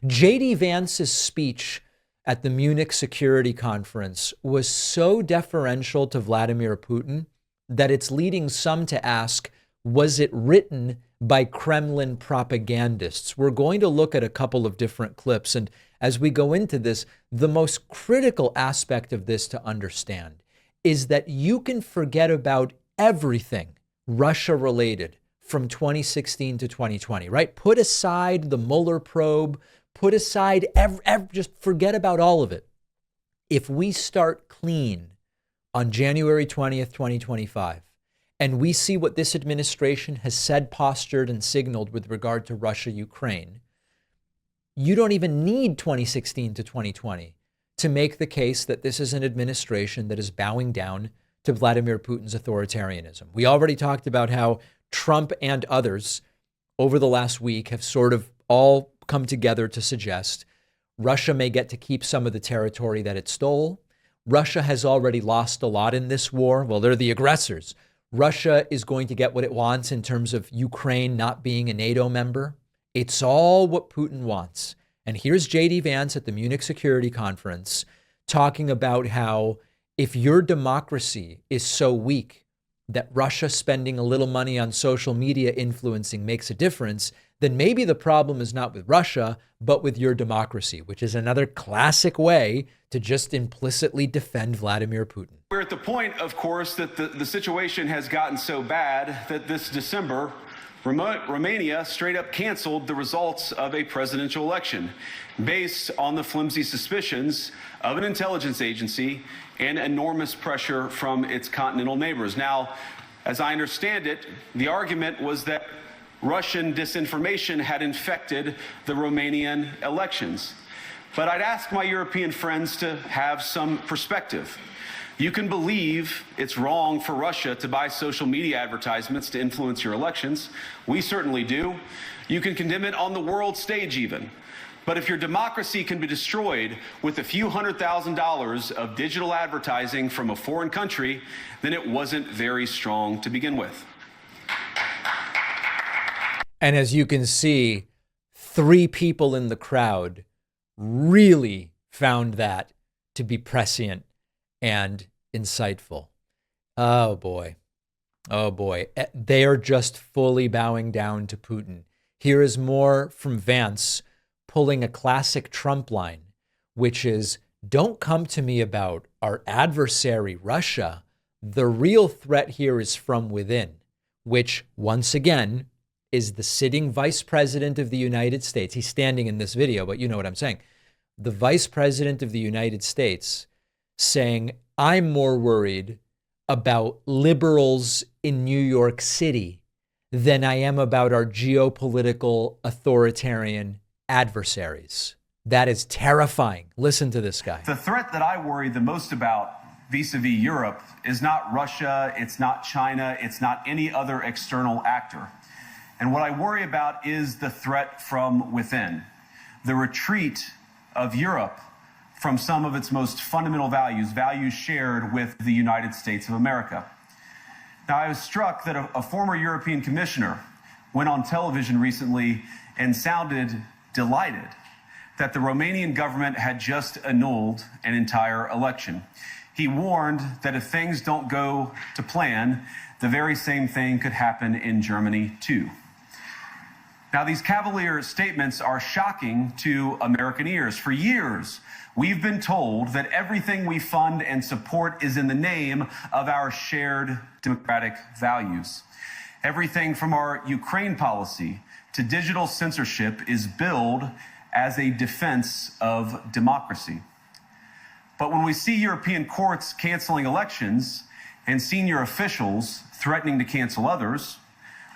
JD Vance's speech at the Munich Security Conference was so deferential to Vladimir Putin that it's leading some to ask, was it written by Kremlin propagandists? We're going to look at a couple of different clips. And as we go into this, the most critical aspect of this to understand is that you can forget about everything Russia related from 2016 to 2020, right? Put aside the Mueller probe, put aside, just forget about all of it. If we start clean on January 20th, 2025, and we see what this administration has said, postured, and signaled with regard to Russia, Ukraine, you don't even need 2016 to 2020 to make the case that this is an administration that is bowing down to Vladimir Putin's authoritarianism. We already talked about how Trump and others over the last week have sort of all come together to suggest Russia may get to keep some of the territory that it stole. Russia has already lost a lot in this war. Well, they're the aggressors. Russia is going to get what it wants in terms of Ukraine not being a NATO member. It's all what Putin wants. And here's JD Vance at the Munich Security Conference talking about how if your democracy is so weak that Russia spending a little money on social media influencing makes a difference, then maybe the problem is not with Russia, but with your democracy, which is another classic way to just implicitly defend Vladimir Putin. We're at the point, of course, that the situation has gotten so bad that this December, Romania straight up canceled the results of a presidential election based on the flimsy suspicions of an intelligence agency and enormous pressure from its continental neighbors. Now, as I understand it, the argument was that Russian disinformation had infected the Romanian elections. But I'd ask my European friends to have some perspective. You can believe it's wrong for Russia to buy social media advertisements to influence your elections. We certainly do. You can condemn it on the world stage even. But if your democracy can be destroyed with a few $100,000 of digital advertising from a foreign country, then it wasn't very strong to begin with. And as you can see, 3 people in the crowd really found that to be prescient and insightful. Oh boy. Oh boy. They are just fully bowing down to Putin. Here is more from Vance pulling a classic Trump line, which is, don't come to me about our adversary, Russia. The real threat here is from within, which once again is the sitting vice president of the United States. He's standing in this video, but you know what I'm saying. The vice president of the United States saying, I'm more worried about liberals in New York City than I am about our geopolitical authoritarian adversaries. That is terrifying. Listen to this guy. The threat that I worry the most about vis-a-vis Europe is not Russia, it's not China, it's not any other external actor. And what I worry about is the threat from within, the retreat of Europe from some of its most fundamental values, values shared with the United States of America. Now, I was struck that a former European commissioner went on television recently and sounded delighted that the Romanian government had just annulled an entire election. He warned that if things don't go to plan, the very same thing could happen in Germany too. Now, these cavalier statements are shocking to American ears. For years, we've been told that everything we fund and support is in the name of our shared democratic values. Everything from our Ukraine policy to digital censorship is billed as a defense of democracy. But when we see European courts canceling elections and senior officials threatening to cancel others,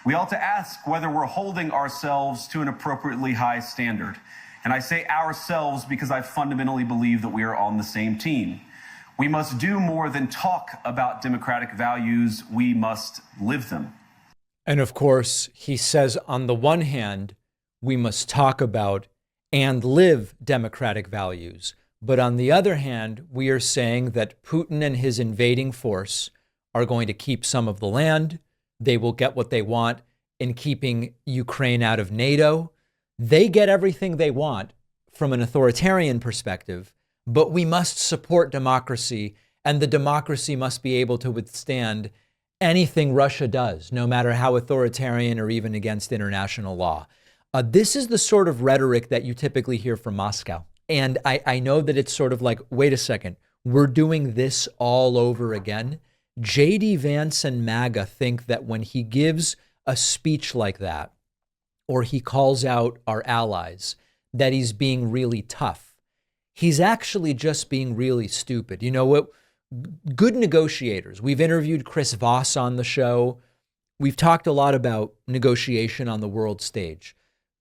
we ought to ask whether we're holding ourselves to an appropriately high standard. And I say ourselves because I fundamentally believe that we are on the same team. We must do more than talk about democratic values. We must live them. And of course, he says, on the one hand, we must talk about and live democratic values. But on the other hand, we are saying that Putin and his invading force are going to keep some of the land. They will get what they want in keeping Ukraine out of NATO. They get everything they want from an authoritarian perspective, but we must support democracy, and the democracy must be able to withstand anything Russia does, no matter how authoritarian or even against international law. This is the sort of rhetoric that you typically hear from Moscow. And I know that it's sort of like, wait a second, we're doing this all over again. JD Vance and MAGA think that when he gives a speech like that, or he calls out our allies, that he's being really tough. He's actually just being really stupid. You know what? Good negotiators. We've interviewed Chris Voss on the show. We've talked a lot about negotiation on the world stage.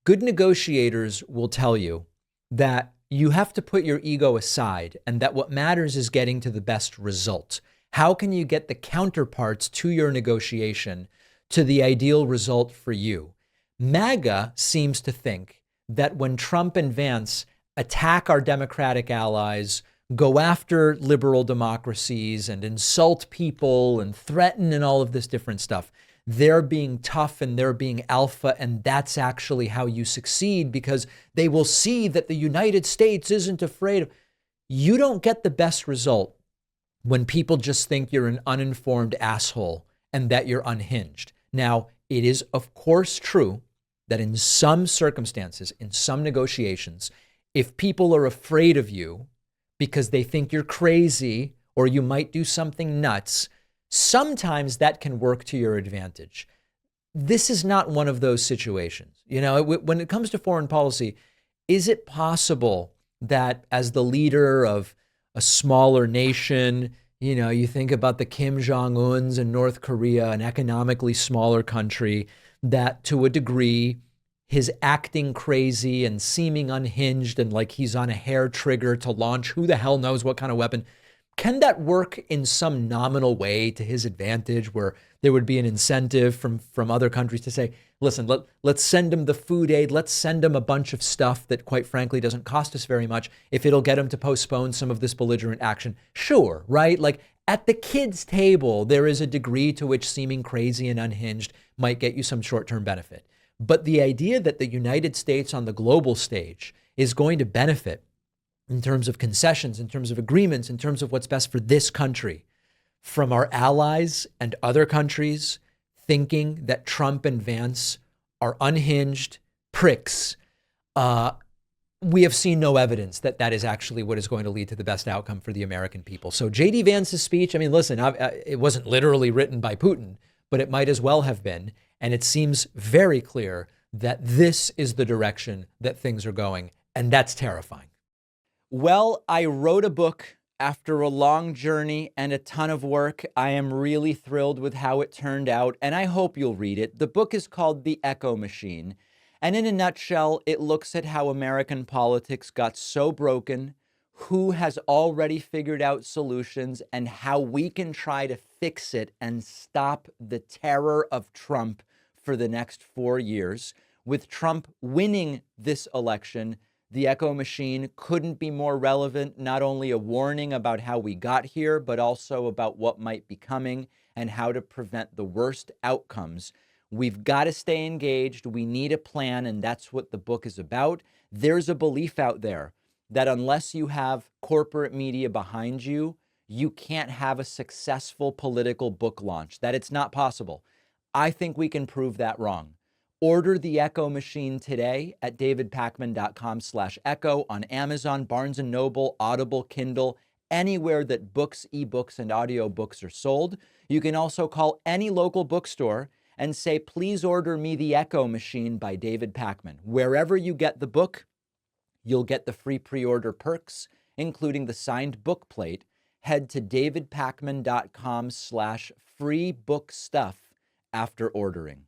Good negotiators will tell you that you have to put your ego aside and that what matters is getting to the best result. How can you get the counterparts to your negotiation to the ideal result for you? MAGA seems to think that when Trump and Vance attack our Democratic allies, go after liberal democracies and insult people and threaten and all of this different stuff, they're being tough and they're being alpha, and that's actually how you succeed because they will see that the United States isn't afraid of. You don't get the best result when people just think you're an uninformed asshole and that you're unhinged. Now, it is of course true that in some circumstances, in some negotiations, if people are afraid of you because they think you're crazy or you might do something nuts, sometimes that can work to your advantage. This is not one of those situations. You know, when it comes to foreign policy, is it possible that as the leader of a smaller nation, you know, you think about the Kim Jong-uns in North Korea, an economically smaller country, that to a degree, his acting crazy and seeming unhinged and like he's on a hair trigger to launch who the hell knows what kind of weapon, can that work in some nominal way to his advantage where there would be an incentive from other countries to say, listen, let's send him the food aid. Let's send him a bunch of stuff that, quite frankly, doesn't cost us very much if it'll get him to postpone some of this belligerent action. Sure, right? Like at the kids' table, there is a degree to which seeming crazy and unhinged might get you some short-term benefit. But the idea that the United States on the global stage is going to benefit in terms of concessions, in terms of agreements, in terms of what's best for this country, from our allies and other countries thinking that Trump and Vance are unhinged pricks, we have seen no evidence that that is actually what is going to lead to the best outcome for the American people. So JD Vance's speech, I mean, listen, it wasn't literally written by Putin, but it might as well have been. And it seems very clear that this is the direction that things are going, and that's terrifying. Well, I wrote a book after a long journey and a ton of work. I am really thrilled with how it turned out, and I hope you'll read it. The book is called The Echo Machine, and in a nutshell, it looks at how American politics got so broken, who has already figured out solutions, and how we can try to fix it and stop the terror of Trump for the next 4 years. With Trump winning this election, The Echo Machine couldn't be more relevant, not only a warning about how we got here, but also about what might be coming and how to prevent the worst outcomes. We've got to stay engaged. We need a plan, and that's what the book is about. There's a belief out there that unless you have corporate media behind you, you can't have a successful political book launch, that it's not possible. I think we can prove that wrong. Order The Echo Machine today at davidpakman.com/echo on Amazon, Barnes & Noble, Audible, Kindle, anywhere that books, ebooks, and audiobooks are sold. You can also call any local bookstore and say, please order me The Echo Machine by David Pakman. Wherever you get the book, you'll get the free pre-order perks, including the signed book plate. Head to davidpakman.com/free book stuff after ordering.